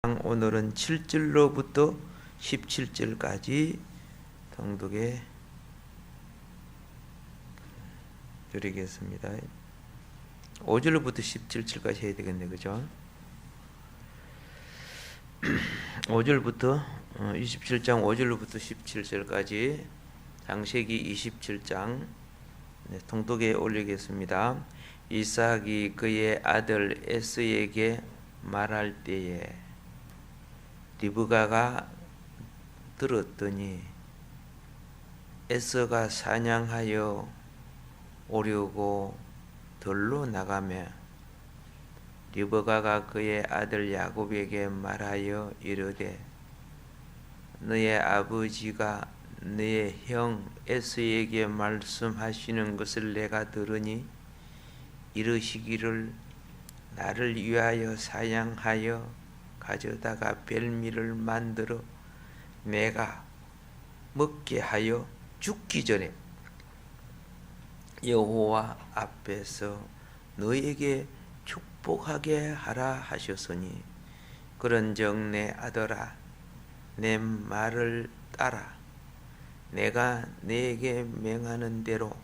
오늘은 7절로부터 17절까지 통독에 드리겠습니다. 5절부터 17절까지 해야 되겠네, 그죠? 5절부터 27장 5절부터 17절까지 창세기 27장 통독에 올리겠습니다. 이삭이 그의 아들 에서에게 말할 때에 리브가가 들었더니 에서가 사냥하여 오려고 들로 나가며 리브가가 그의 아들 야곱에게 말하여 이르되 너의 아버지가 너의 형 에서에게 말씀하시는 것을 내가 들으니 이르시기를 나를 위하여 사냥하여 가져다가 별미를 만들어 내가 먹게 하여 죽기 전에 여호와 앞에서 너에게 축복하게 하라 하셨으니 그런즉 내 아들아 내 말을 따라 내가 네게 명하는 대로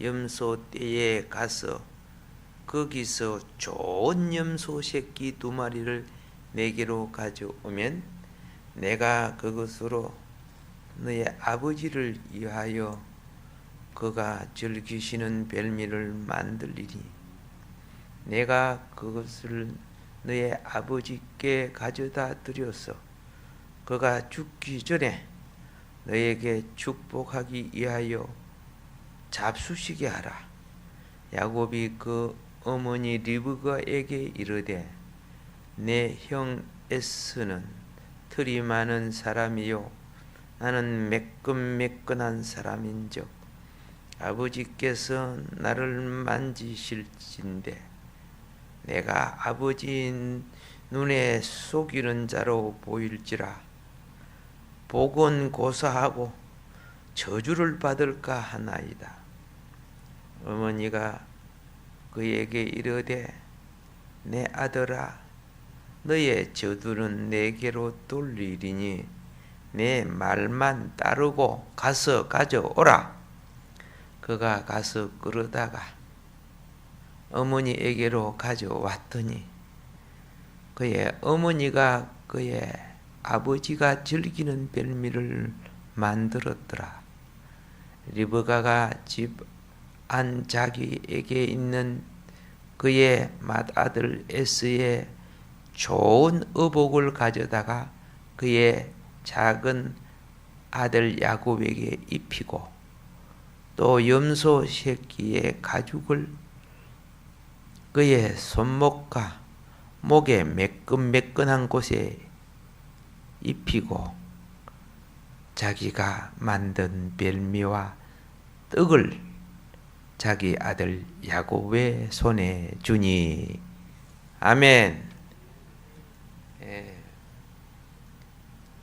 염소 떼에 가서 거기서 좋은 염소 새끼 2마리를 내게로 가져오면 내가 그것으로 너의 아버지를 위하여 그가 즐기시는 별미를 만들리니 내가 그것을 너의 아버지께 가져다 드려서 그가 죽기 전에 너에게 축복하기 위하여 잡수시게 하라. 야곱이 그 어머니 리브가에게 이르되 내 형 에서는 털이 많은 사람이요 나는 매끈매끈한 사람인즉 아버지께서 나를 만지실진대 내가 아버지 눈에 속이는 자로 보일지라 복은 고사하고 저주를 받을까 하나이다. 어머니가 그에게 이르되 내 아들아 너의 저주는 내게로 돌리리니 내 말만 따르고 가서 가져오라. 그가 가서 그러다가 어머니에게로 가져왔더니 그의 어머니가 그의 아버지가 즐기는 별미를 만들었더라. 리브가가 집 안 자기에게 있는 그의 맏아들 에서의 좋은 의복을 가져다가 그의 작은 아들 야곱에게 입히고 또 염소 새끼의 가죽을 그의 손목과 목의 매끈매끈한 곳에 입히고 자기가 만든 별미와 떡을 자기 아들 야곱의 손에 주니 아멘.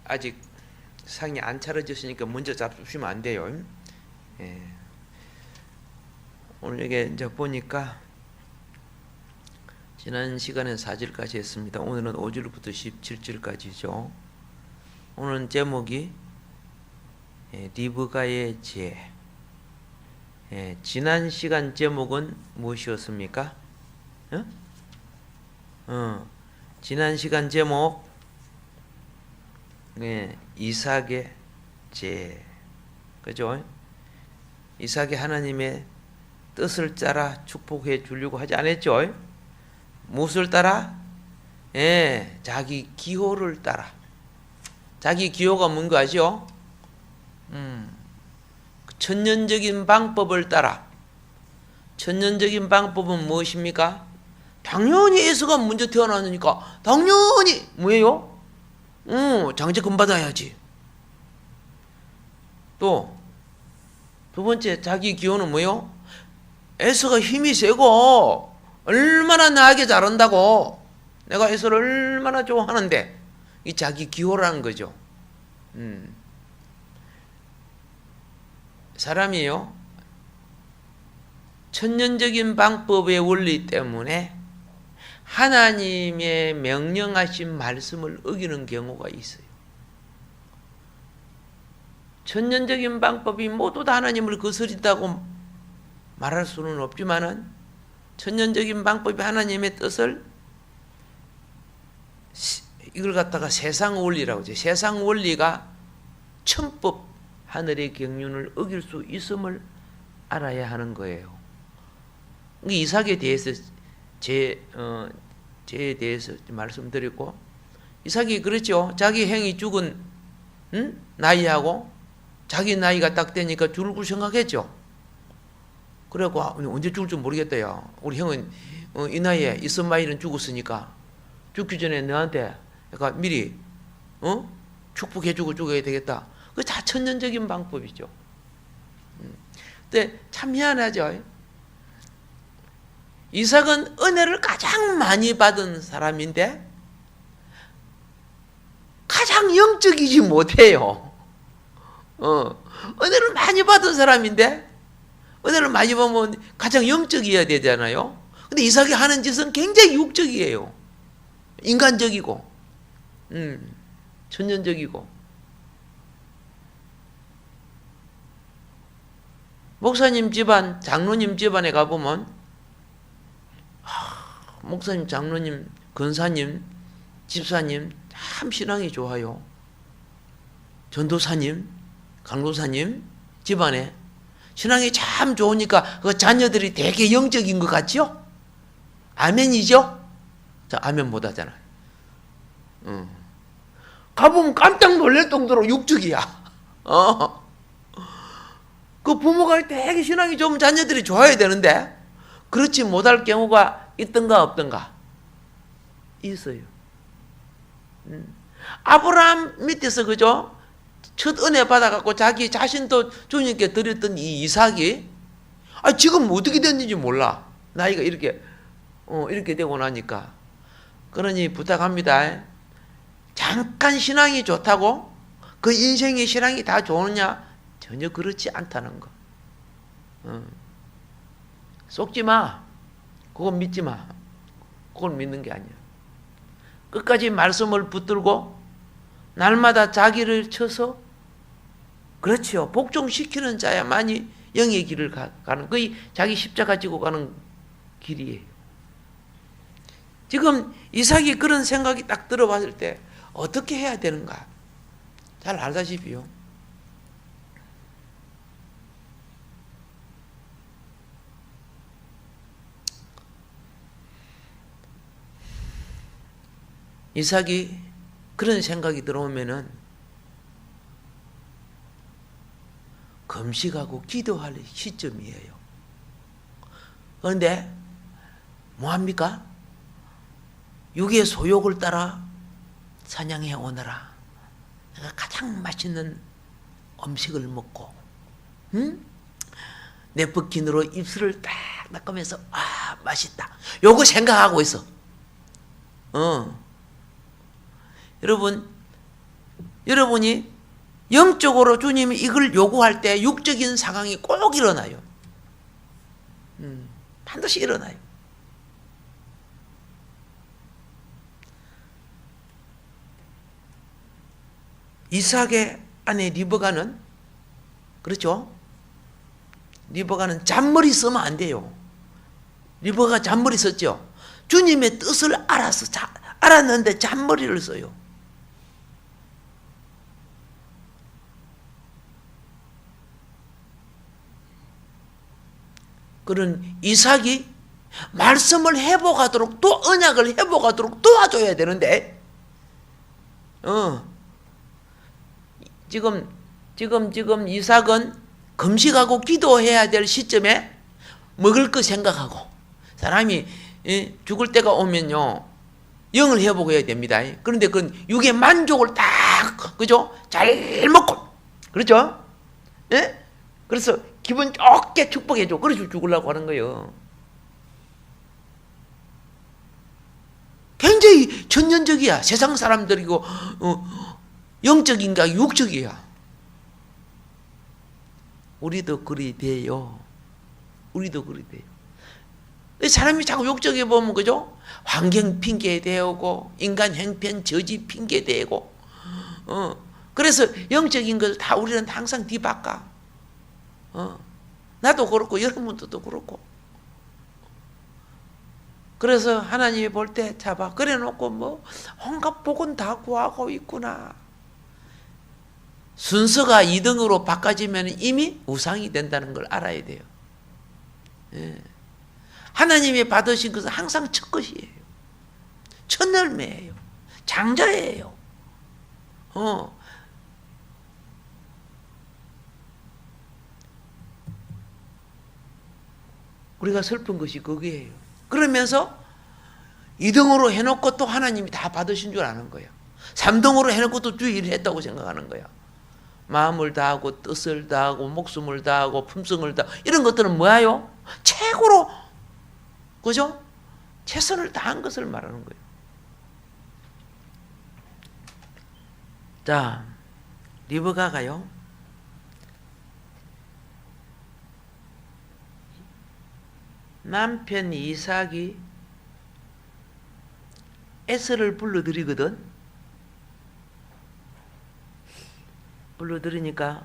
아직 상이 안 차려졌으니까 먼저 잡수시면 안 돼요. 오늘 이게 이제 보니까 지난 시간에 4절까지 했습니다. 오늘은 5절부터 17절까지죠. 오늘은 제목이 리브가의 죄. 지난 시간 제목은 무엇이었습니까? 지난 시간 제목 이삭의 죄. 그죠? 이삭이 하나님의 뜻을 따라 축복해 주려고 하지 않았죠? 무엇을 따라? 자기 기호를 따라. 자기 기호가 뭔거 아시죠? 천연적인 방법을 따라. 천연적인 방법은 무엇입니까? 당연히 에서가 먼저 태어났으니까 당연히 뭐예요? 장제금 받아야지. 또 두 번째 자기 기호는 뭐예요? 에서가 힘이 세고 얼마나 나에게 잘한다고 내가 에서를 얼마나 좋아하는데 이 자기 기호라는 거죠. 사람이요 천연적인 방법의 원리 때문에 하나님의 명령하신 말씀을 어기는 경우가 있어요. 천년적인 방법이 모두 다 하나님을 거스린다고 말할 수는 없지만은 천년적인 방법이 하나님의 뜻을 이걸 갖다가 세상 원리라고 하죠. 세상 원리가 천법 하늘의 경륜을 어길 수 있음을 알아야 하는 거예요. 이삭에 대해서 제에 대해서 말씀드렸고, 이삭이 그렇죠. 자기 형이 죽은 나이하고 자기 나이가 딱 되니까 죽을 걸 생각했죠. 그래갖고 언제 죽을 줄 모르겠다. 야, 우리 형은 이 나이에 이스마엘은 죽었으니까 죽기 전에 너한테 그러니까 미리 축복해주고 죽어야 되겠다. 그게 다 천년적인 방법이죠. 근데 참 희한하죠. 이삭은 은혜를 가장 많이 받은 사람인데 가장 영적이지 못해요. 은혜를 많이 받은 사람인데 은혜를 많이 받으면 가장 영적이어야 되잖아요. 근데 이삭이 하는 짓은 굉장히 육적이에요. 인간적이고 천년적이고. 목사님 집안, 장로님 집안에 가보면 목사님, 장로님, 권사님, 집사님 참 신앙이 좋아요. 전도사님, 강도사님 집안에 신앙이 참 좋으니까 그 자녀들이 되게 영적인 것 같죠? 아멘이죠? 자, 아멘 못 하잖아. 가보면 깜짝 놀랄 정도로 육적이야. 그 부모가 되게 신앙이 좋으면 자녀들이 좋아야 되는데 그렇지 못할 경우가 있던가 없던가? 있어요. 아브라함 밑에서 그죠? 첫 은혜 받아갖고 자기 자신도 주님께 드렸던 이 이삭이 지금 어떻게 됐는지 몰라. 나이가 이렇게 되고 나니까. 그러니 부탁합니다. 잠깐 신앙이 좋다고 그 인생의 신앙이 다 좋으냐? 전혀 그렇지 않다는 거. 속지 마. 그건 믿지 마. 그걸 믿는 게 아니야. 끝까지 말씀을 붙들고 날마다 자기를 쳐서 그렇지요. 복종시키는 자야만이 영의 길을 가는 거의 자기 십자가 지고 가는 길이에요. 지금 이삭이 그런 생각이 딱 들어봤을 때 어떻게 해야 되는가? 잘 알다시피요. 이삭이 그런 생각이 들어오면은 금식하고 기도할 시점이에요. 그런데 뭐합니까? 육의 소욕을 따라 사냥해 오너라. 내가 가장 맛있는 음식을 먹고 냅킨으로 입술을 딱 닦으면서 맛있다. 요거 생각하고 있어. 여러분이 영적으로 주님이 이걸 요구할 때 육적인 상황이 꼭 일어나요. 반드시 일어나요. 이삭의 아내 리브가는 그렇죠? 리브가는 잔머리 쓰면 안 돼요. 리브가가 잔머리 썼죠. 주님의 뜻을 알았는데 잔머리를 써요. 그런 이삭이 말씀을 회복하도록 또 언약을 회복하도록 도와줘야 되는데 지금 이삭은 금식하고 기도해야 될 시점에 먹을 거 생각하고 사람이 죽을 때가 오면요 영을 회복해야 됩니다. 그런데 그건 육의 만족을 딱 그죠? 잘 먹고 그렇죠? 예? 그래서 기분 좋게 축복해줘. 그래서 죽으려고 하는 거예요. 굉장히 천년적이야. 세상 사람들이고 영적인가 육적이야. 우리도 그리 돼요. 우리도 그리 돼요. 사람이 자꾸 욕적에 보면, 그죠? 환경 핑계 대고, 인간 형편 저지 핑계 대고, 그래서 영적인 걸 다 우리는 항상 뒤바꿔. 나도 그렇고, 여러분들도 그렇고. 그래서 하나님이 볼 때, 잡아, 그래 놓고 뭐, 온갖 복은 다 구하고 있구나. 순서가 2등으로 바꿔지면 이미 우상이 된다는 걸 알아야 돼요. 예. 하나님이 받으신 것은 항상 첫 것이에요. 첫 열매예요. 장자예요. 우리가 슬픈 것이 그거예요. 그러면서 2등으로 해놓고 또 하나님이 다 받으신 줄 아는 거예요. 3등으로 해놓고 또 주의 일을 했다고 생각하는 거야. 마음을 다하고 뜻을 다하고 목숨을 다하고 품성을 다하고 이런 것들은 뭐예요? 최고로, 그죠? 최선을 다한 것을 말하는 거예요. 자, 리브가가요, 남편 이삭이 에서를 불러들이거든. 불러들이니까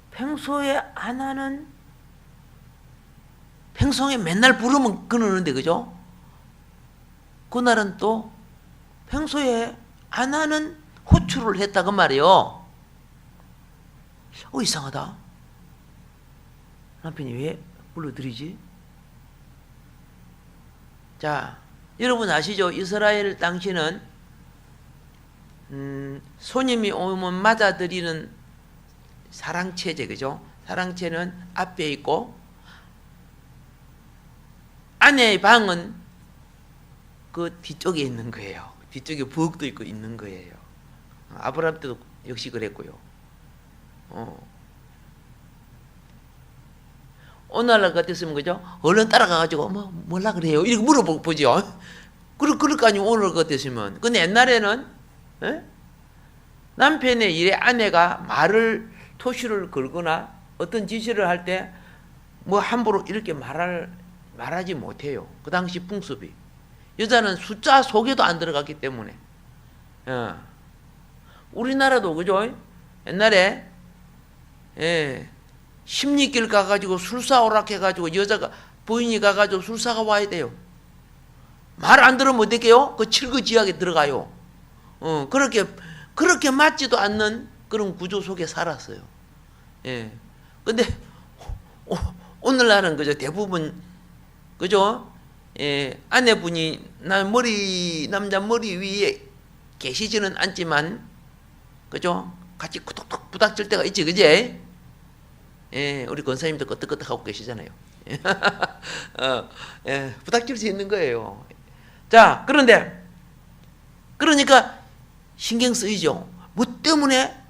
평소에 안 하는, 평소에 맨날 부르면 끊는데, 그죠? 그날은 또 평소에 안 하는 호출을 했다고 말이에요. 이상하다. 남편이 왜 불러들이지? 자, 여러분 아시죠? 이스라엘 당시는 손님이 오면 맞아들이는 사랑체제, 그죠? 사랑체는 앞에 있고 아내의 방은 그 뒤쪽에 있는 거예요. 뒤쪽에 부엌도 있고 있는 거예요. 아브라함 때도 역시 그랬고요. 오늘날 같았으면, 그죠? 얼른 따라가가지고 뭐라 그래요? 이렇게 물어보죠. 그럴 거 아니면 오늘 같았으면. 근데 옛날에는 남편의 일에 아내가 말을 토시를 걸거나 어떤 지시를 할 때 뭐 함부로 이렇게 말하지 못해요. 그 당시 풍습이. 여자는 숫자 속에도 안 들어갔기 때문에. 우리나라도, 그죠? 옛날에 심리길 가가지고 술사 오락해가지고 여자가, 부인이 가가지고 술사가 와야 돼요. 말 안 들으면 어떡해요? 그 칠거지약에 들어가요. 그렇게 맞지도 않는 그런 구조 속에 살았어요. 근데 오늘날은, 그죠? 대부분, 그죠? 아내분이 남자 머리 위에 계시지는 않지만, 그죠? 같이 톡톡 부닥칠 때가 있지, 그제? 우리 권사님도 끄떡끄떡 하고 계시잖아요. 부닥칠 수 있는 거예요. 자, 그러니까 신경 쓰이죠. 뭐 때문에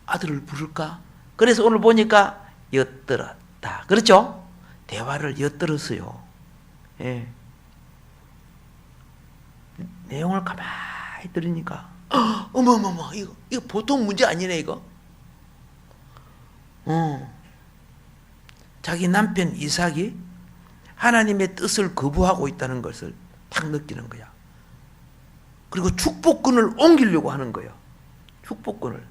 아들을 부를까? 그래서 오늘 보니까 엿들었다. 그렇죠? 대화를 엿들었어요. 내용을 가만히 들으니까, 어머머머, 이거 보통 문제 아니네, 이거. 자기 남편 이삭이 하나님의 뜻을 거부하고 있다는 것을 딱 느끼는 거야. 그리고 축복권을 옮기려고 하는 거예요. 축복권을.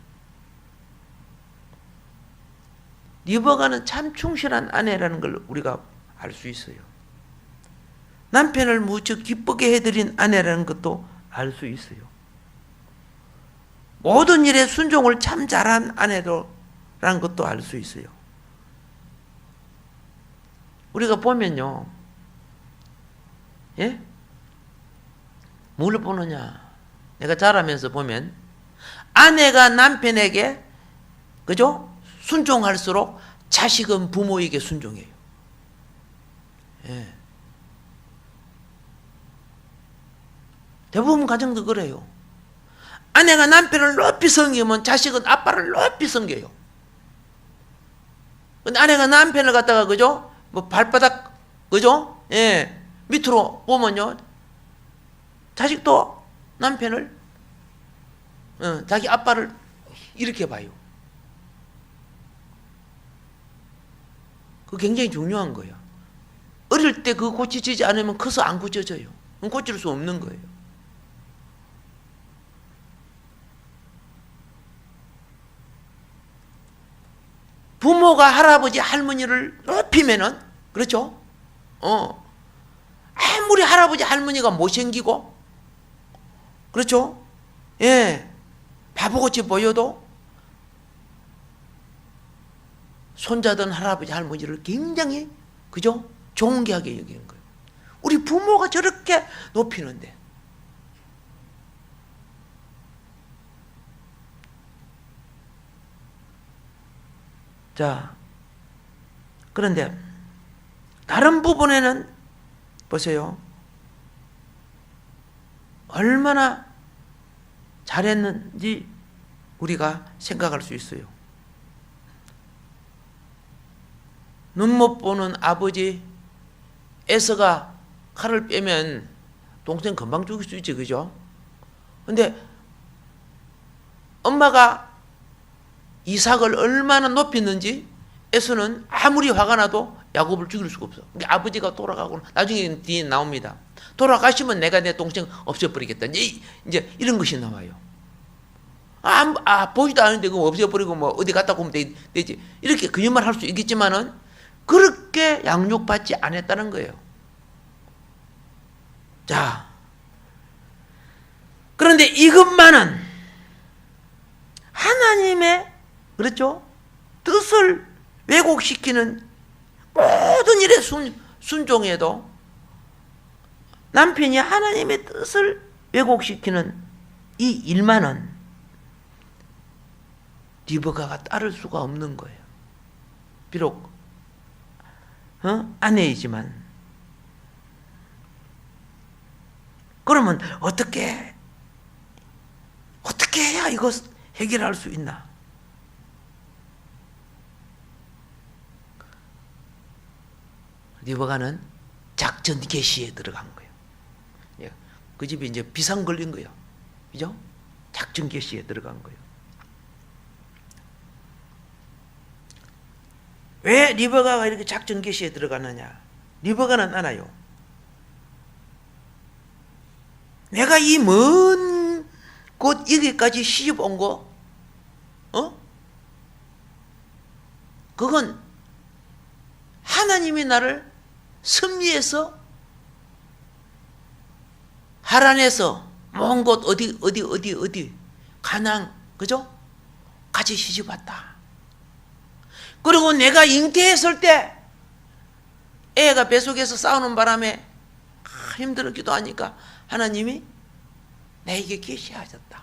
리브가는 참 충실한 아내라는 걸 우리가 알 수 있어요. 남편을 무척 기쁘게 해드린 아내라는 것도 알 수 있어요. 모든 일에 순종을 참 잘한 아내라는 것도 알 수 있어요. 우리가 보면요, 뭘 보느냐? 내가 자라면서 보면 아내가 남편에게, 그죠? 순종할수록 자식은 부모에게 순종해요. 대부분 가정도 그래요. 아내가 남편을 높이 섬기면 자식은 아빠를 높이 섬겨요. 근데 아내가 남편을 갖다가, 그죠? 뭐 발바닥, 그죠? 밑으로 보면요, 자식도 남편을, 자기 아빠를 이렇게 봐요. 그거 굉장히 중요한 거예요. 어릴 때 그거 고치지 않으면 커서 안 고쳐져요. 그건 고칠 수 없는 거예요. 부모가 할아버지 할머니를 높이면은 그렇죠? 아무리 할아버지 할머니가 못생기고 그렇죠? 예, 바보같이 보여도 손자든 할아버지 할머니를 굉장히 그죠? 존귀하게 여기는 거예요. 우리 부모가 저렇게 높이는데 자, 그런데 다른 부분에는 보세요. 얼마나 잘했는지 우리가 생각할 수 있어요. 눈 못 보는 아버지 에서가 칼을 빼면 동생 금방 죽일 수 있지, 그죠? 근데 엄마가 이삭을 얼마나 높였는지 에서는 아무리 화가 나도 야곱을 죽일 수가 없어. 그러니까 아버지가 돌아가고 나중에 뒤에 나옵니다. 돌아가시면 내가 내 동생 없애버리겠다. 이제 이런 것이 나와요. 보지도 않는데 그거 없애버리고 뭐 어디 갔다 오면 되지. 이렇게 거짓말 할 수 있겠지만은 그렇게 양육받지 않았다는 거예요. 자, 그런데 이것만은 하나님의 그렇죠? 뜻을 왜곡시키는 모든 일에 순종해도 남편이 하나님의 뜻을 왜곡시키는 이 일만은 리브가가 따를 수가 없는 거예요. 비록 아내이지만. 그러면 어떻게 해야 이거 해결할 수 있나? 리브가는 작전 개시에 들어간 거예요. 그 집이 이제 비상 걸린 거예요. 그죠? 작전 개시에 들어간 거예요. 왜 리브가가 이렇게 작전 개시에 들어가느냐? 리브가는 알아요. 내가 이 먼 곳 여기까지 시집 온 거, 그건 하나님이 나를 섭리해서 하란에서 먼 곳 어디 가나안, 그죠? 같이 시집 왔다. 그리고 내가 잉태했을 때 애가 뱃속에서 싸우는 바람에 힘들어 기도하니까 하나님이 내게 계시하셨다.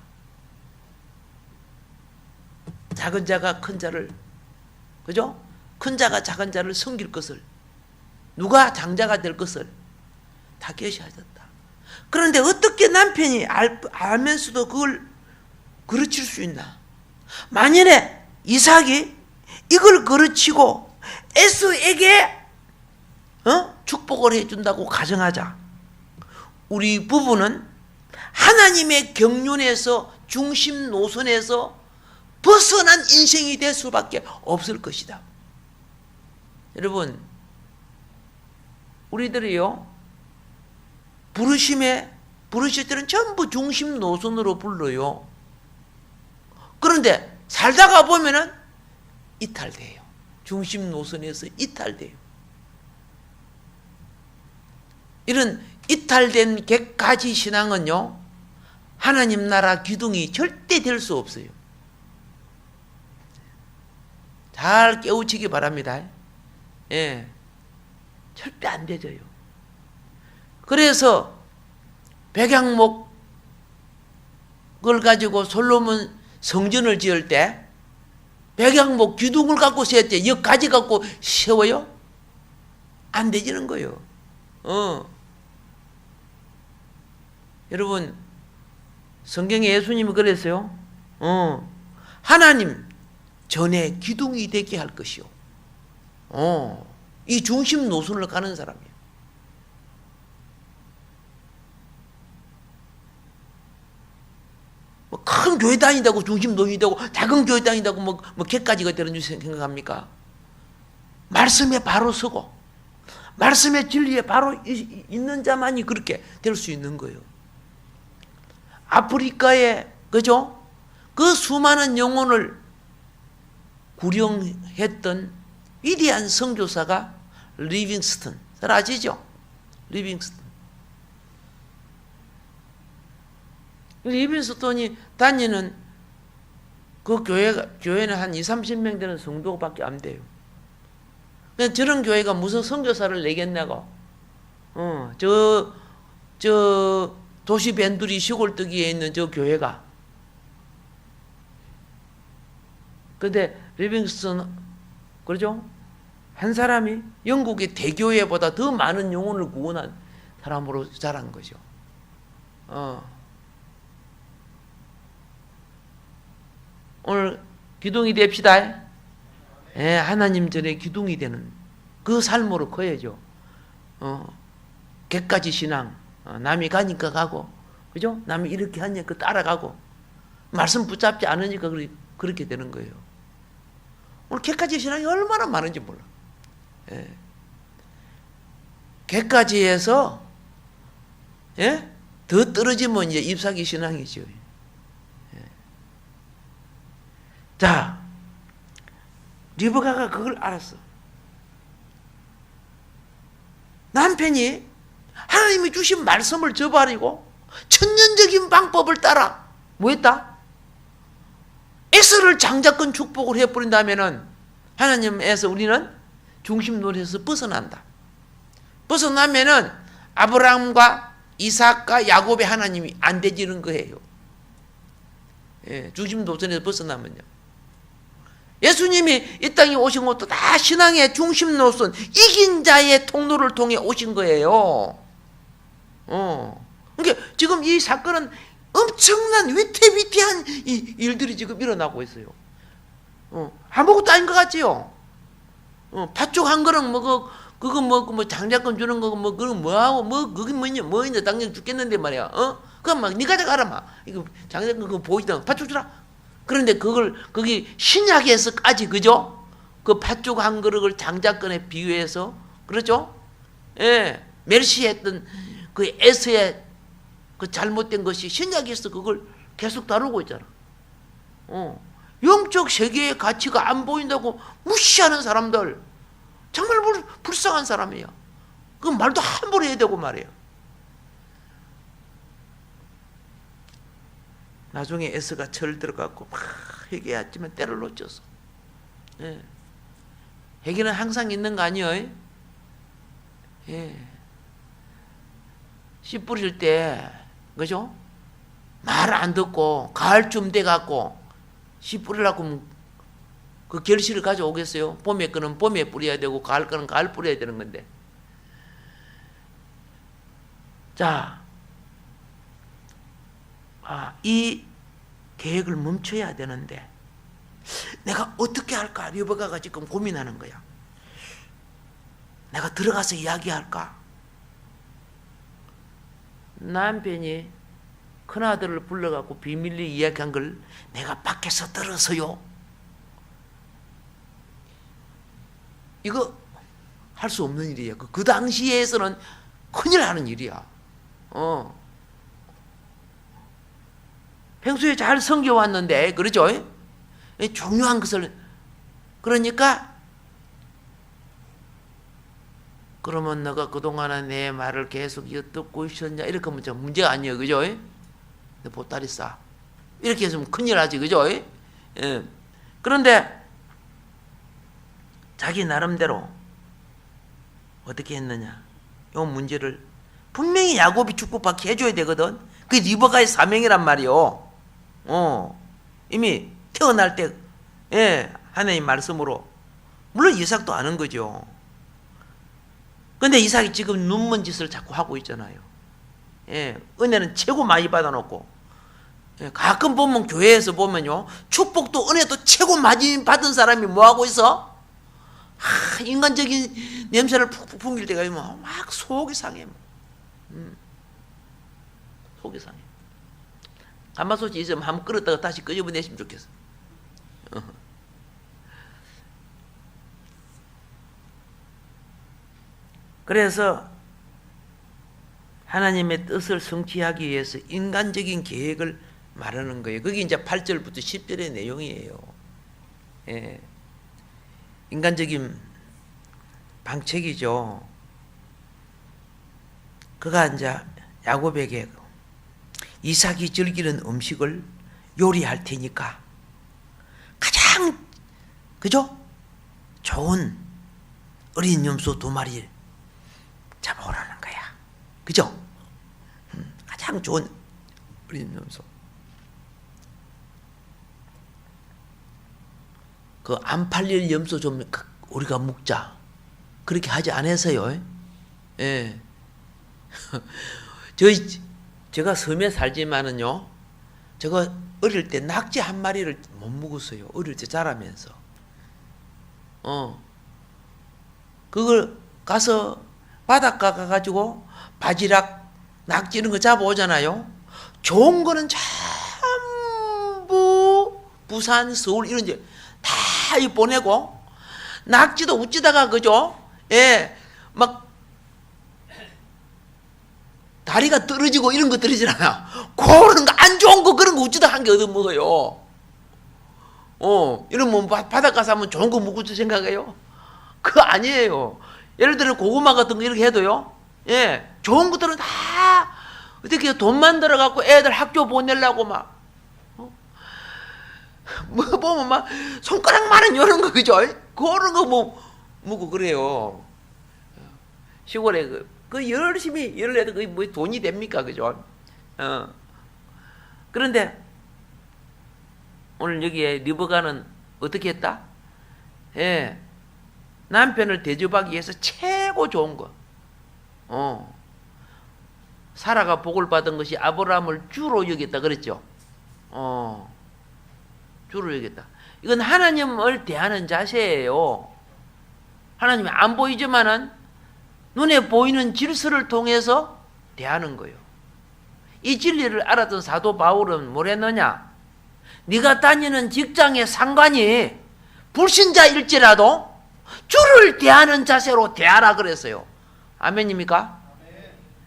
작은 자가 큰 자를, 그죠? 큰 자가 작은 자를 섬길 것을, 누가 장자가 될 것을 다 계시하셨다. 그런데 어떻게 남편이 알면서도 그걸 그르칠 수 있나? 만일에 이삭이 이걸 그르치고 에서에게 축복을 해준다고 가정하자. 우리 부부는 하나님의 경륜에서 중심 노선에서 벗어난 인생이 될 수밖에 없을 것이다. 여러분, 우리들이요, 부르실 때는 전부 중심 노선으로 불러요. 그런데 살다가 보면은 이탈돼요. 중심 노선에서 이탈돼요. 이런 이탈된 객가지 신앙은요, 하나님 나라 기둥이 절대 될 수 없어요. 잘 깨우치기 바랍니다. 예, 절대 안 되져요. 그래서 백향목을 가지고 솔로몬 성전을 지을 때 백향목 기둥을 갖고 세웠대. 엿가지 갖고 세워요? 안 되지는 거예요. 여러분, 성경에 예수님이 그랬어요. 하나님 전에 기둥이 되게 할 것이요. 이 중심 노선을 가는 사람이에요. 큰 교회 다닌다고 중심 노선이 되고 작은 교회 다닌다고 뭐 개까지가 되는 줄 생각합니까? 말씀에 바로 서고 말씀의 진리에 바로 있는 자만이 그렇게 될 수 있는 거예요. 아프리카에 그죠? 그 수많은 영혼을 구령했던 위대한 선교사가 리빙스턴. 잘 아시죠? 리빙스턴. 리빙스턴이 다니는 그 교회는 한 20-30명 되는 성도밖에 안 돼요. 그냥 저런 교회가 무슨 선교사를 내겠냐고. 저 도시 밴두리 시골뜨기에 있는 저 교회가. 근데 리빙스턴 그러죠? 한 사람이 영국의 대교회보다 더 많은 영혼을 구원한 사람으로 자란 거죠. 오늘 기둥이 됩시다. 예, 하나님 전에 기둥이 되는 그 삶으로 커야죠. 객가지 신앙. 남이 가니까 가고, 그죠? 남이 이렇게 하니까 따라가고, 말씀 붙잡지 않으니까 그렇게 되는 거예요. 오늘 객가지 신앙이 얼마나 많은지 몰라. 예. 객가지에서 예? 더 떨어지면 이제 잎사귀 신앙이죠. 예. 자, 리브가가 그걸 알았어. 남편이 하나님이 주신 말씀을 저버리고 천년적인 방법을 따라 뭐 했다? 에서를 장자권 축복을 해버린다면은 하나님에서 우리는 중심 노릇에서 벗어난다. 벗어나면은 아브라함과 이삭과 야곱의 하나님이 안 되지는 거예요. 예, 중심 노선에서 벗어나면요. 예수님이 이 땅에 오신 것도 다 신앙의 중심 노선, 이긴 자의 통로를 통해 오신 거예요. 그러니까 지금 이 사건은 엄청난 위태위태한 일들이 지금 일어나고 있어요. 아무것도 아닌 것 같지요. 팥죽 한 그릇 그거 뭐 장자권 주는 거 그거 뭐하고 그게 뭐 있냐 당장 죽겠는데 말이야. 그럼 막 네 가져가라 막 이거 장자권 그거 보이다 팥죽 주라. 그런데 거기 신약에서까지 그죠? 그 팥죽 한 그릇을 장자권에 비유해서 그렇죠? 예, 멸시했던 그 에서의 그 잘못된 것이 신약에서 그걸 계속 다루고 있잖아. 영적 세계의 가치가 안 보인다고 무시하는 사람들 정말 불쌍한 사람이야. 그 말도 함부로 해야 되고 말이야. 나중에 에스가 철 들어갔고 막 회개했지만 때를 놓쳤어. 예. 회개는 항상 있는 거 아니에요? 예. 씨 뿌릴 때 그죠? 말 안 듣고 가을쯤 돼갖고 씨 뿌리려고 그 결실을 가져오겠어요? 봄에 거는 봄에 뿌려야 되고 가을 거는 가을 뿌려야 되는 건데. 자, 이 계획을 멈춰야 되는데 내가 어떻게 할까? 리브가가 지금 고민하는 거야. 내가 들어가서 이야기할까? 남편이 큰아들을 불러갖고 비밀리에 이야기한 걸 내가 밖에서 들어서요. 이거 할 수 없는 일이야. 그 당시에서는 큰일 나는 일이야. 평소에 잘 섬겨왔는데, 그러죠? 중요한 것을, 그러니까, 그러면 너가 그동안에 내 말을 계속 듣고 있었냐? 이렇게 하면 좀 문제가 아니에요. 그죠? 내 보따리 싸. 이렇게 해서 큰일 나지. 그죠? 예. 그런데, 자기 나름대로 어떻게 했느냐? 이 문제를 분명히 야곱이 축복받게 해줘야 되거든. 그게 리브가의 사명이란 말이요. 이미 태어날 때, 예, 하나님 말씀으로. 물론 이삭도 아는 거죠. 근데 이삭이 지금 눈먼 짓을 자꾸 하고 있잖아요. 예, 은혜는 최고 많이 받아놓고. 예, 가끔 보면 교회에서 보면요, 축복도 은혜도 최고 많이 받은 사람이 뭐 하고 있어? 인간적인 냄새를 푹푹 풍길 때가 있으면 막 속이 상해. 속이 상해. 가마솥이 있으면 한번 끓였다가 다시 끄집어내시면 좋겠어. 그래서 하나님의 뜻을 성취하기 위해서 인간적인 계획을 말하는 거예요. 그게 이제 8절부터 10절의 내용이에요. 예. 인간적인 방책이죠. 그가 이제 야곱에게 이삭이 즐기는 음식을 요리할 테니까 가장 그죠? 좋은 어린 염소 2마리 잡아오라는 거야. 그죠? 가장 좋은 어린 염소. 그 안 팔릴 염소 좀 우리가 묵자. 그렇게 하지 않아서요. 예. 제가 섬에 살지만은요, 제가 어릴 때 낙지 1마리를 못 먹었어요. 어릴 때 자라면서. 그걸 가서 바닷가 가가지고 바지락, 낙지 이런 거 잡아오잖아요. 좋은 거는 전부 부산, 서울 이런 데 다 보내고, 낙지도 우찌다가 그죠? 예, 막 다리가 떨어지고 이런 거 떨어지잖아. 그런 거 안 좋은 거 그런 거 우찌다 한 개 얻어 먹어요. 이러면 바닷가서 하면 좋은 거 먹을 줄 생각해요? 그거 아니에요. 예를 들어 고구마 같은 거 이렇게 해도요. 예, 좋은 것들은 다 어떻게 돈만 들어갖고 애들 학교 보내려고 막 뭐 보면 막 손가락만한 이런 거 그죠? 그런 거 뭐 먹고 그래요. 시골에 그 열심히 일을 해도 그게 뭐 돈이 됩니까, 그죠? 그런데 오늘 여기에 리브가는 어떻게 했다? 예, 남편을 대접하기 위해서 최고 좋은 거. 사라가 복을 받은 것이 아브라함을 주로 여겼다 그랬죠. 주로 여겼다. 이건 하나님을 대하는 자세예요. 하나님이 안 보이지만은 눈에 보이는 질서를 통해서 대하는 거예요. 이 진리를 알았던 사도 바울은 뭐랬느냐? 네가 다니는 직장의 상관이 불신자일지라도 주를 대하는 자세로 대하라 그랬어요. 아멘입니까?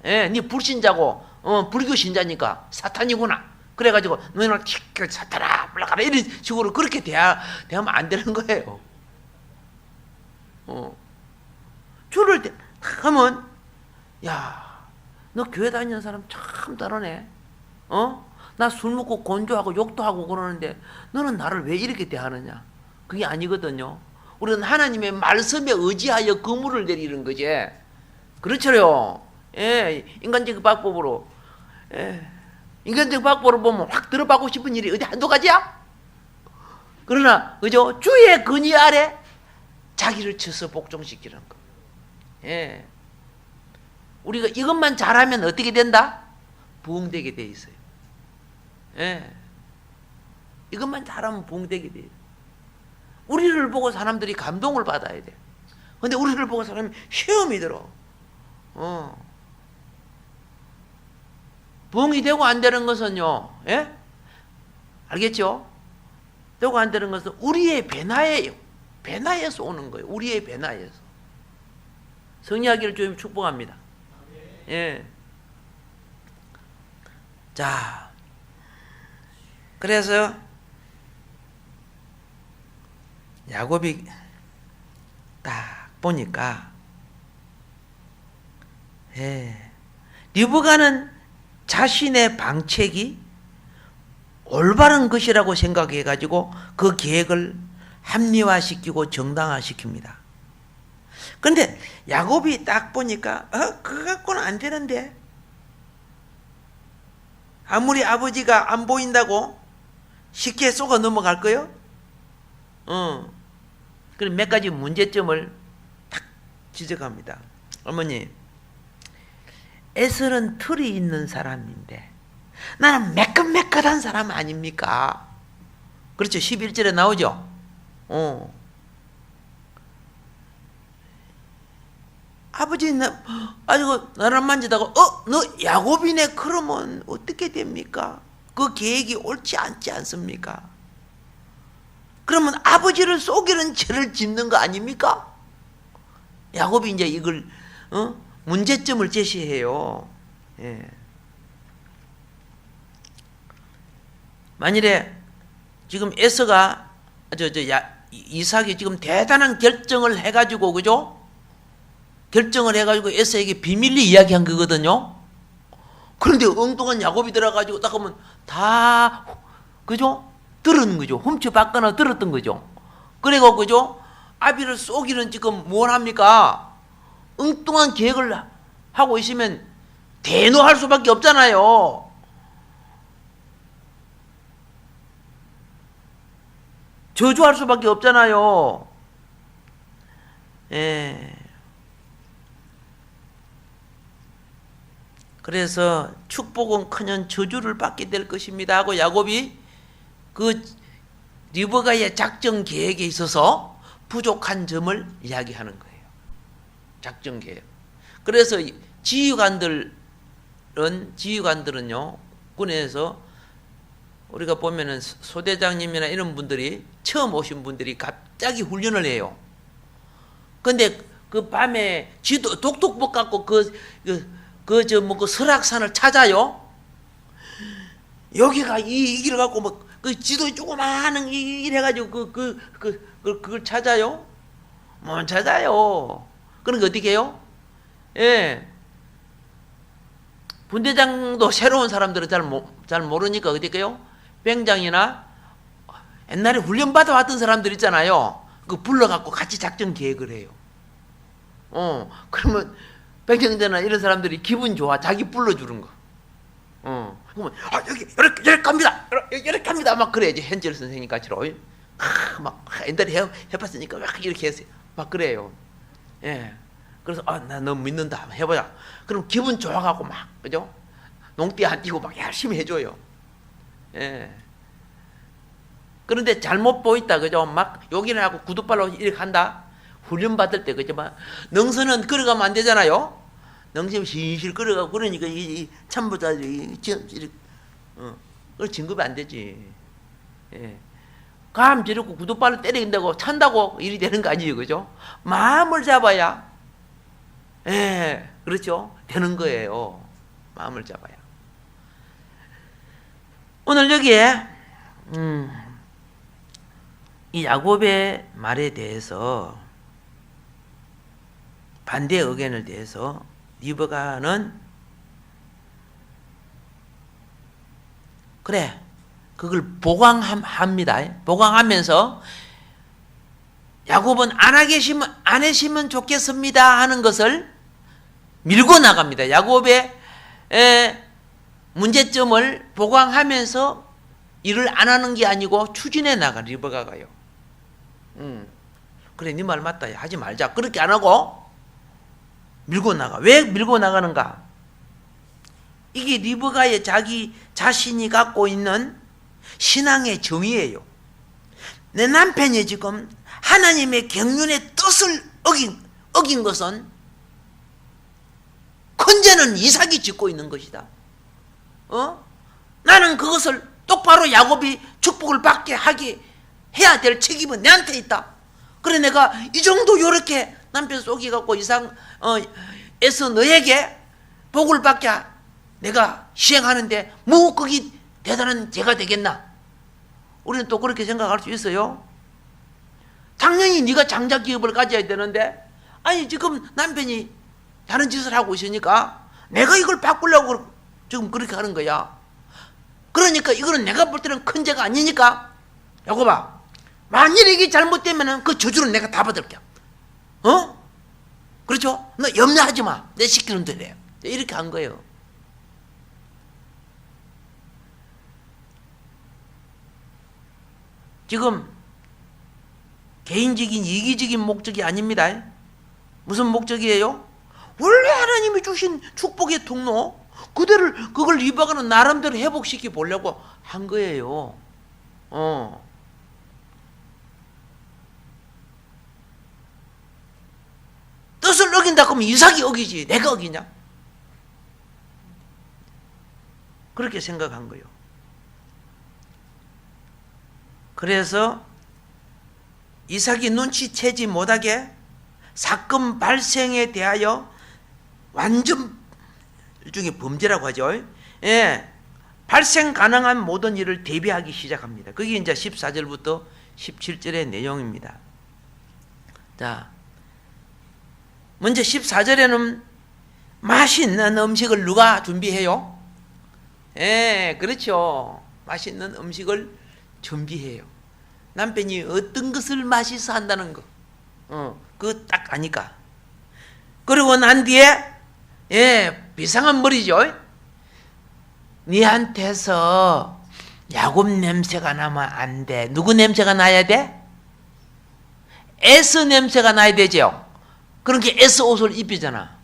예, 네 불신자고 불교 신자니까 사탄이구나. 그래가지고 너희는 사탄아 물러가라 이런 식으로 그렇게 대하면 안 되는 거예요. 주를 하면 야, 너 교회 다니는 사람 참 다르네. 나 술 먹고 곤조하고 욕도 하고 그러는데 너는 나를 왜 이렇게 대하느냐? 그게 아니거든요. 우리는 하나님의 말씀에 의지하여 그물을 내리는 거지. 그렇죠. 예, 인간적 방법으로. 예, 인간적 방법으로 보면 확 들어가고 싶은 일이 어디 한두 가지야? 그러나 그죠? 주의 근위 아래 자기를 쳐서 복종시키는 거. 예, 우리가 이것만 잘하면 어떻게 된다? 부흥되게 돼 있어요. 예, 이것만 잘하면 부흥되게 돼 있어요. 우리를 보고 사람들이 감동을 받아야 돼. 근데 우리를 보고 사람이 시험이 들어. 부흥이 되고 안 되는 것은요, 예? 알겠죠? 되고 안 되는 것은 우리의 변화예요. 변화에서 오는 거예요. 우리의 변화에서. 성리하기를 주님 축복합니다. 예. 자, 그래서 야곱이 딱 보니까, 예, 리브가는 자신의 방책이 올바른 것이라고 생각해가지고 그 계획을 합리화시키고 정당화시킵니다. 그런데 야곱이 딱 보니까 그거 갖고는 안 되는데, 아무리 아버지가 안 보인다고 쉽게 쏘가 넘어갈 거요? 그럼 몇 가지 문제점을 딱 지적합니다. 어머니, 에셀은 틀이 있는 사람인데 나는 매끈매끈한 사람 아닙니까? 그렇죠. 11절에 나오죠. 아버지 아이고 나를 만지다가 너 야곱이네 그러면 어떻게 됩니까? 그 계획이 옳지 않지 않습니까? 그러면 아버지를 속이는 죄를 짓는 거 아닙니까? 야곱이 이제 이걸 문제점을 제시해요. 예. 만일에 지금 에서가 이삭이 지금 대단한 결정을 해가지고, 그죠? 결정을 해가지고 에서에게 비밀리 이야기한 거거든요. 그런데 엉뚱한 야곱이 들어가지고 딱 하면 다, 그죠? 들은 거죠. 훔쳐봤거나 들었던 거죠. 그리고, 그죠? 아비를 쏘기는 지금 뭘 합니까? 엉뚱한 계획을 하고 있으면 대노할 수밖에 없잖아요. 저주할 수밖에 없잖아요. 예. 그래서 축복은 커녕 저주를 받게 될 것입니다 하고 야곱이 그 리브가의 작전 계획에 있어서 부족한 점을 이야기하는 거예요. 작전 계획. 그래서 지휘관들은요, 군에서 우리가 보면은 소대장님이나 이런 분들이 처음 오신 분들이 갑자기 훈련을 해요. 근데 그 밤에 지도 독독복 갖고 그 설악산을 찾아요. 여기가 이 길을 갖고 뭐 그 지도에 조그마한 이래가지고 그걸 찾아요. 못 찾아요. 그러니까 어떻게 해요? 예. 분대장도 새로운 사람들은 잘 모르니까 어떻게 해요? 병장이나 옛날에 훈련 받아왔던 사람들 있잖아요. 그 불러갖고 같이 작전 계획을 해요. 그러면 병장대나 이런 사람들이 기분 좋아. 자기 불러주는 거. 그러면 여기 이렇게 갑니다. 이렇게 갑니다. 막 그래야지. 현철 선생님 같이로 막 옛날에 해봤으니까 막 이렇게 해서 막 그래요. 예. 그래서 나 너 믿는다. 한번 해보자. 그럼 기분 좋아가고 막, 그죠? 농띠 안 띄고 막 열심히 해줘요. 예. 그런데 잘못 보인다, 그죠? 막 욕이나 하고 구두발로 이렇게 간다. 훈련 받을 때, 그죠? 막 능선은 걸어가면 안 되잖아요. 능선 실실 걸어가고 그러니까 이 참보자 이렇게 그걸 진급이 안 되지. 예. 감 저렇고 구두발로 때린다고 찬다고 일이 되는 거 아니에요, 그죠? 마음을 잡아야, 예, 그렇죠? 되는 거예요. 마음을 잡아야. 오늘 여기에 이 야곱의 말에 대해서 반대 의견을 대해서 리브가는 그래 그걸 보강합니다. 보강하면서 야곱은 안 하시면 좋겠습니다 하는 것을 밀고 나갑니다. 야곱의 문제점을 보강하면서 일을 안 하는 게 아니고 추진해 나가 리브가가요. 그래 네 말 맞다. 하지 말자. 그렇게 안 하고 밀고 나가. 왜 밀고 나가는가? 이게 리브가의 자기 자신이 갖고 있는 신앙의 정의예요. 내 남편이 지금 하나님의 경륜의 뜻을 어긴 것은 큰 죄는 이삭이 짓고 있는 것이다. 나는 그것을 똑바로 야곱이 축복을 받게 하게 해야 될 책임은 내한테 있다. 그래 내가 이 정도 요렇게 남편 속이 갖고 애써 너에게 복을 받게 내가 시행하는데 뭐 그게 대단한 죄가 되겠나? 우리는 또 그렇게 생각할 수 있어요. 당연히 네가 장자 기업을 가져야 되는데 아니 지금 남편이 다른 짓을 하고 있으니까 내가 이걸 바꾸려고 지금 그렇게 하는 거야. 그러니까 이거는 내가 볼 때는 큰 죄가 아니니까 야곱아 만일 이게 잘못되면 그 저주는 내가 다 받을게. 그렇죠? 너 염려하지 마. 내 시키는 대로 해. 이렇게 한 거예요. 지금 개인적인 이기적인 목적이 아닙니다. 무슨 목적이에요? 원래 하나님이 주신 축복의 통로 그걸 리브가는 나름대로 회복시켜 보려고 한 거예요. 뜻을 어긴다 그러면 이삭이 어기지 내가 어기냐? 그렇게 생각한 거예요. 그래서 이삭이 눈치채지 못하게 사건 발생에 대하여 완전 일종의 범죄라고 하죠. 예, 발생 가능한 모든 일을 대비하기 시작합니다. 그게 이제 14절부터 17절의 내용입니다. 자, 먼저 14절에는 맛있는 음식을 누가 준비해요? 예, 그렇죠. 맛있는 음식을 준비해요. 남편이 어떤 것을 맛있어 한다는 거, 그거 딱 아니까. 그리고 난 뒤에, 예, 비상한 머리죠. 니한테서 야곱 냄새가 나면 안 돼. 누구 냄새가 나야 돼? 에스 냄새가 나야 되죠. 그러니까 에스 옷을 입히잖아.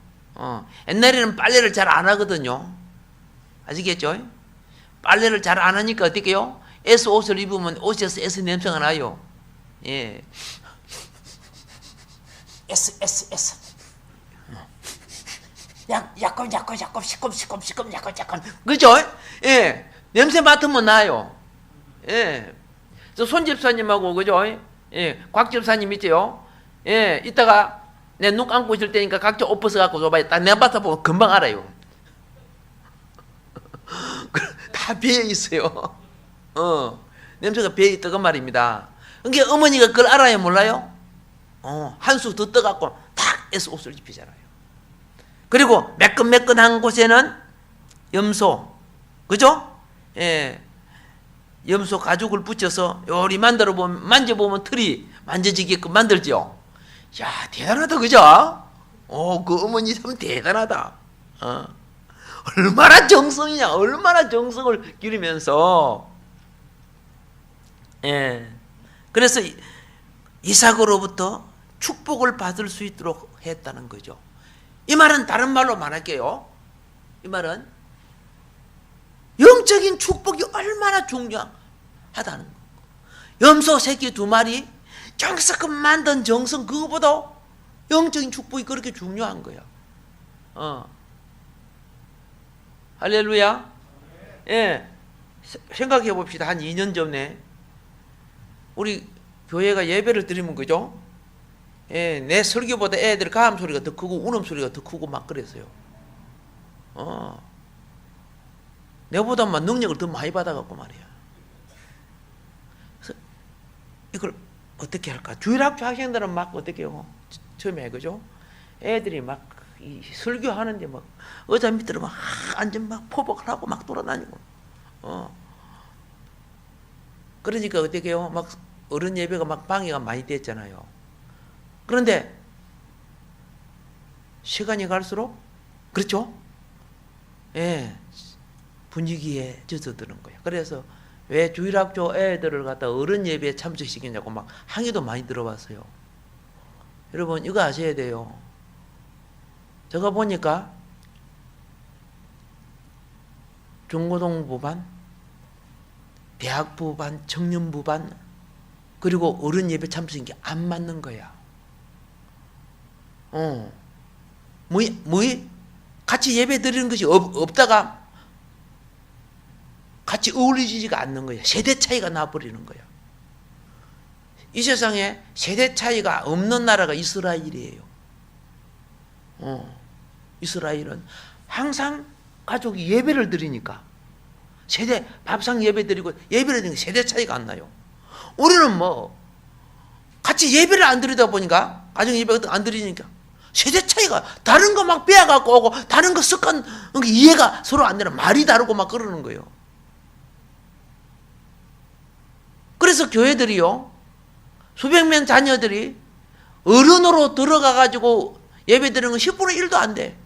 옛날에는 빨래를 잘 안 하거든요. 아시겠죠? 빨래를 잘 안 하니까 어떻게 해요? 에스 옷을 입으면 옷에서 에스 냄새가 나요. 예. 에스. 약간, 시꺼럼, 약간. 그죠? 예. 냄새 맡으면 나요. 예. 저 손 집사님하고, 그죠? 예. 곽 집사님 있죠? 예. 이따가 내 눈 감고 있을 때니까 각자 옷 벗어갖고 줘봐요. 딱 내 맡아보면 금방 알아요. 다 배에 있어요. 냄새가 배에 있다고 말입니다. 그러니까 어머니가 그걸 알아요, 몰라요? 한 수 더 떠갖고 탁 해서 옷을 입히잖아요. 그리고 매끈매끈한 곳에는 염소, 그죠? 예, 염소 가죽을 붙여서 요리 만들어보면, 만져보면 털이 만져지게끔 만들죠. 야, 대단하다, 그죠? 그 어머니 참 대단하다. 얼마나 정성이냐, 얼마나 정성을 기르면서. 예. 그래서 이삭으로부터 축복을 받을 수 있도록 했다는 거죠. 이 말은 다른 말로 말할게요. 이 말은 영적인 축복이 얼마나 중요하다는 거. 염소 새끼 2마리 정성껏 만든 정성, 그거보다 영적인 축복이 그렇게 중요한 거야. 할렐루야. 예. 생각해 봅시다. 한 2년 전에 우리 교회가 예배를 드리면, 그죠? 예, 내 설교보다 애들 가음 소리가 더 크고 운음 소리가 더 크고 막 그랬어요. 내보다 막 능력을 더 많이 받아갖고 말이야. 그래서 이걸 어떻게 할까? 주일학교 학생들은 막 어떻게 해요? 처음에, 그죠? 애들이 막 이 설교하는데 막 의자 밑으로 막 앉아 막 포복을 하고 막 돌아다니고. 그러니까 어떻게 해요? 막 어른 예배가 막 방해가 많이 됐잖아요. 그런데 시간이 갈수록, 그렇죠? 예, 분위기에 젖어드는 거예요. 그래서 왜 주일학교 애들을 갖다 어른 예배에 참석시키냐고 막 항의도 많이 들어봤어요. 여러분, 이거 아셔야 돼요. 제가 보니까 중고등부 반, 대학부 반, 청년부 반, 그리고 어른 예배 참석인 게 안 맞는 거야. 같이 예배 드리는 것이 없다가 같이 어울리지가 않는 거야. 세대 차이가 나버리는 거야. 이 세상에 세대 차이가 없는 나라가 이스라엘이에요. 이스라엘은 항상 가족이 예배를 드리니까, 세대 밥상 예배 드리고 예배를 드리니까 세대 차이가 안 나요. 우리는 뭐 같이 예배를 안 드리다 보니까, 가정 예배가 안 드리니까 세대 차이가, 다른 거 막 빼앗갖고 오고 다른 거 습관, 이해가 서로 안 되는, 말이 다르고 막 그러는 거예요. 그래서 교회들이요, 수백 명 자녀들이 어른으로 들어가가지고 예배 드리는 건 10분의 1도 안 돼.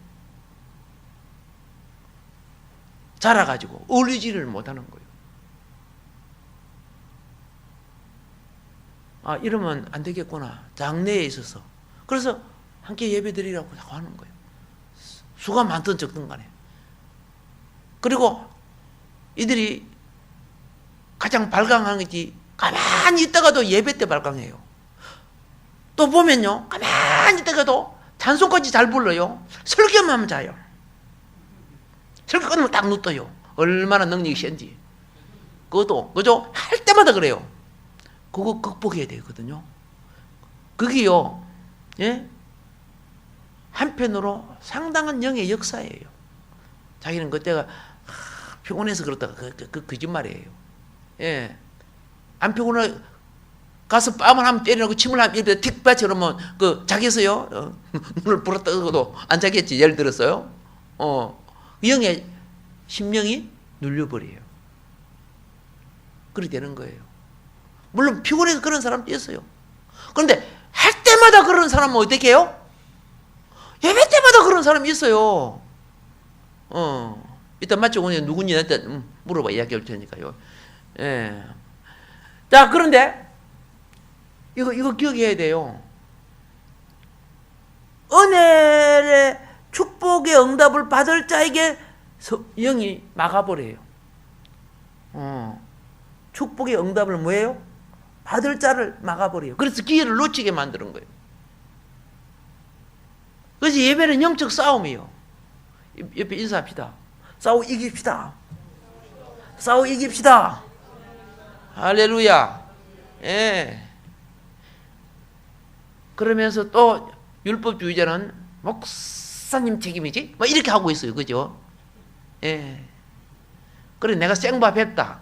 자라가지고 어울리지를 못하는 거예요. 이러면 안 되겠구나, 장래에 있어서. 그래서 함께 예배 드리라고 자꾸 하는 거예요. 수가 많든 적든 간에. 그리고 이들이 가장 발광한 것이, 가만히 있다가도 예배 때 발광해요. 또 보면요, 가만히 있다가도 찬송까지 잘 불러요. 설교만 하면 자요. 설교 끝나면 딱 눕떠요. 얼마나 능력이 센지. 그것도, 그죠? 할 때마다 그래요. 그거 극복해야 되거든요. 그게요, 예? 한편으로 상당한 영의 역사예요. 자기는 그때가 피곤해서 그렇다가 그 거짓말이에요. 예. 안 피곤해 가서 뺨을 한번 때리고 침을 한번 입에 틱 받쳐 그러면 그 자겠어요? 눈을 부릅뜨고도 안 자겠지. 예를 들었어요. 영의 심령이 눌려버려요. 그렇게 되는 거예요. 물론 피곤해서 그런 사람도 있어요. 그런데 할 때마다 그런 사람은 어떻게 해요? 예배 때마다 그런 사람이 있어요. 일단 맞죠? 누군지 나한테 물어봐. 이야기할 테니까요. 예. 자, 그런데 이거 기억해야 돼요. 은혜의 축복의 응답을 받을 자에게 영이 막아버려요. 축복의 응답을 뭐예요? 받을 자를 막아버려요. 그래서 기회를 놓치게 만드는 거예요. 그래서 예배는 영적 싸움이에요. 옆에 인사합시다. 싸워 이깁시다. 싸워 이깁시다. 할렐루야. 예. 그러면서 또 율법주의자는 목사님 책임이지? 뭐 이렇게 하고 있어요. 그죠? 예. 그래, 내가 생밥 했다.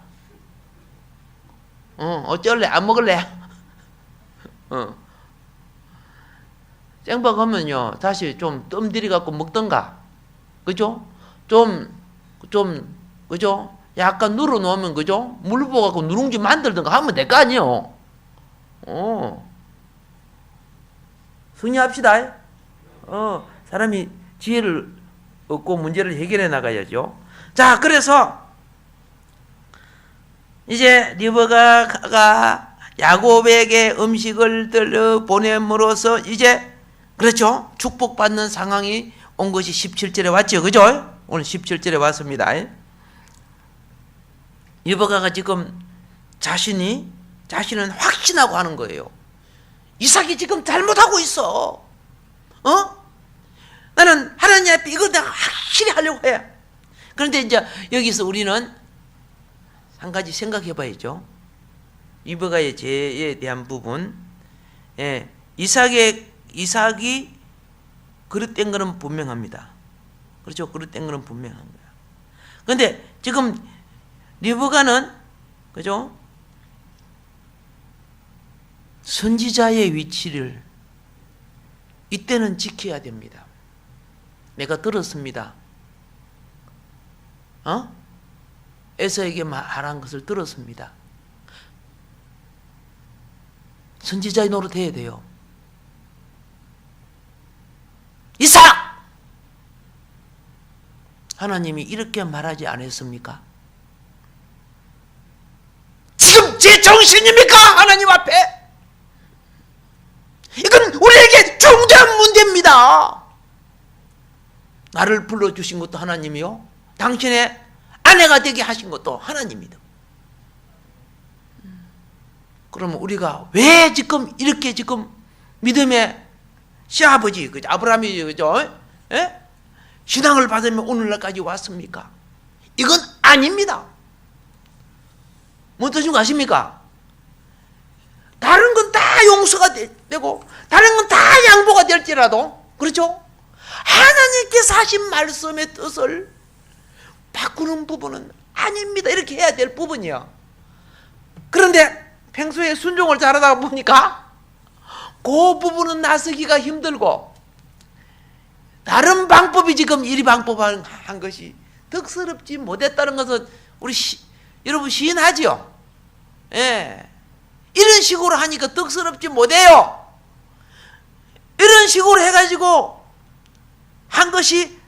어쩔래? 안 먹을래? 생밥 하면요, 다시 좀 뜸들이 갖고 먹던가. 그죠? 그죠? 약간 눌러 놓으면, 그죠? 물 부어갖고 누룽지 만들던가 하면 될 거 아니에요. 승리합시다. 사람이 지혜를 얻고 문제를 해결해 나가야죠. 자, 그래서 이제 리브가가 야곱에게 음식을 들려 보냄으로써 이제 그렇죠. 축복받는 상황이 온 것이 17절에 왔죠. 그죠? 오늘 17절에 왔습니다. 리브가가 지금 자신은 확신하고 하는 거예요. 이삭이 지금 잘못하고 있어. 나는 하나님 앞에 이거 내가 확실히 하려고 해. 그런데 이제 여기서 우리는 한 가지 생각해 봐야죠. 리브가의 죄에 대한 부분. 예, 이삭이 그릇된 것은 분명합니다. 그렇죠? 그릇된 것은 분명한 거야. 그런데 지금 리브가는 그죠? 선지자의 위치를 이때는 지켜야 됩니다. 내가 들었습니다. 에서에게 말한 것을 들었습니다. 선지자의 노릇해야 돼요. 이삭! 하나님이 이렇게 말하지 않았습니까? 지금 제 정신입니까? 하나님 앞에? 이건 우리에게 중대한 문제입니다. 나를 불러주신 것도 하나님이요. 당신의 아내가 되게 하신 것도 하나님이다. 그러면 우리가 왜 지금 이렇게 지금 믿음의 시아버지, 그죠? 아브라함이, 그죠? 예? 신앙을 받으며 오늘날까지 왔습니까? 이건 아닙니다. 뭔 뜻인 거 아십니까? 다른 건 다 용서가 되고, 다른 건 다 양보가 될지라도, 그렇죠? 하나님께서 하신 말씀의 뜻을 바꾸는 부분은 아닙니다. 이렇게 해야 될 부분이요. 그런데 평소에 순종을 잘하다 보니까 그 부분은 나서기가 힘들고 다른 방법이 지금 이 방법을 한 것이 덕스럽지 못했다는 것은 우리 여러분 시인하지요. 예. 이런 식으로 하니까 덕스럽지 못해요. 이런 식으로 해가지고 한 것이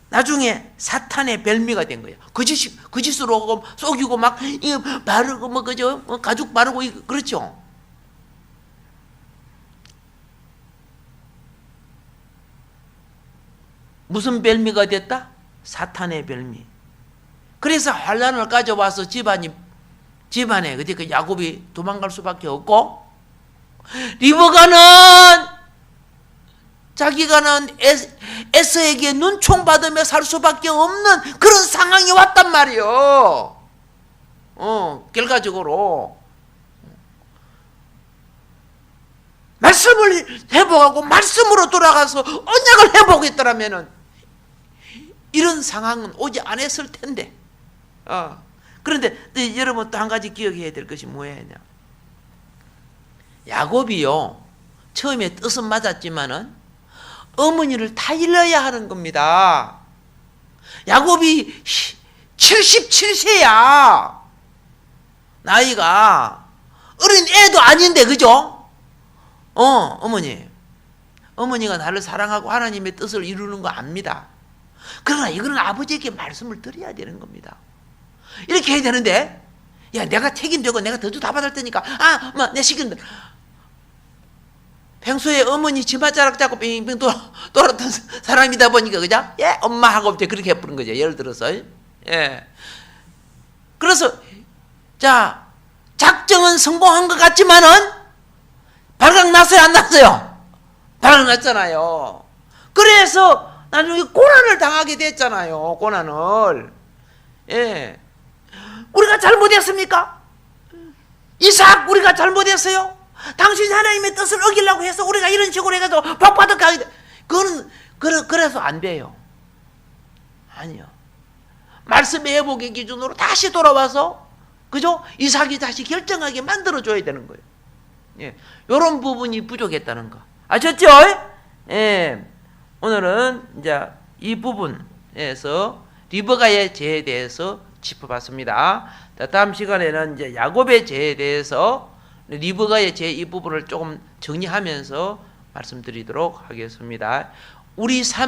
나중에 사탄의 별미가 된 거예요. 거짓으로 속이고 막 바르고 뭐 그죠? 가죽 바르고 그렇죠. 무슨 별미가 됐다? 사탄의 별미. 그래서 환란을 가져와서 집안에 그 야곱이 도망갈 수밖에 없고, 리브가는 자기가는 에서에게 눈총 받으며 살 수밖에 없는 그런 상황이 왔단 말이에요. 결과적으로 말씀을 회복하고 말씀으로 돌아가서 언약을 회복했더라면은 이런 상황은 오지 않았을 텐데. 그런데 여러분 또 한 가지 기억해야 될 것이 뭐였냐? 야곱이요, 처음에 뜻은 맞았지만은 어머니를 다 잃어야 하는 겁니다. 야곱이 77세야. 나이가 어린 애도 아닌데, 그죠? 어머니가 나를 사랑하고 하나님의 뜻을 이루는 거 압니다. 그러나 이거는 아버지에게 말씀을 드려야 되는 겁니다. 이렇게 해야 되는데, 야, 내가 책임되고 내가 더주 다 받을 테니까, 내 시킨다. 평소에 어머니 치맛자락 잡고 빙빙 돌았던 사람이다 보니까, 그죠? 예, 엄마하고 그렇게 해버린 거죠. 예를 들어서. 예. 그래서, 자, 작정은 성공한 것 같지만은, 발각 났어요, 안 났어요? 발각 났잖아요. 그래서 나중에 고난을 당하게 됐잖아요, 고난을. 예. 우리가 잘못했습니까? 이삭, 우리가 잘못했어요? 당신이 하나님의 뜻을 어기려고 해서 우리가 이런 식으로 해가지고 복받아 가게 돼. 그래서 안 돼요. 아니요. 말씀의 회복의 기준으로 다시 돌아와서, 그죠? 이삭이 다시 결정하게 만들어줘야 되는 거예요. 예. 요런 부분이 부족했다는 거. 아셨죠? 예. 오늘은 이제 이 부분에서 리브가의 죄에 대해서 짚어봤습니다. 다음 시간에는 이제 야곱의 죄에 대해서 리브가의 죄 이 부분을 조금 정리하면서 말씀드리도록 하겠습니다. 우리 삶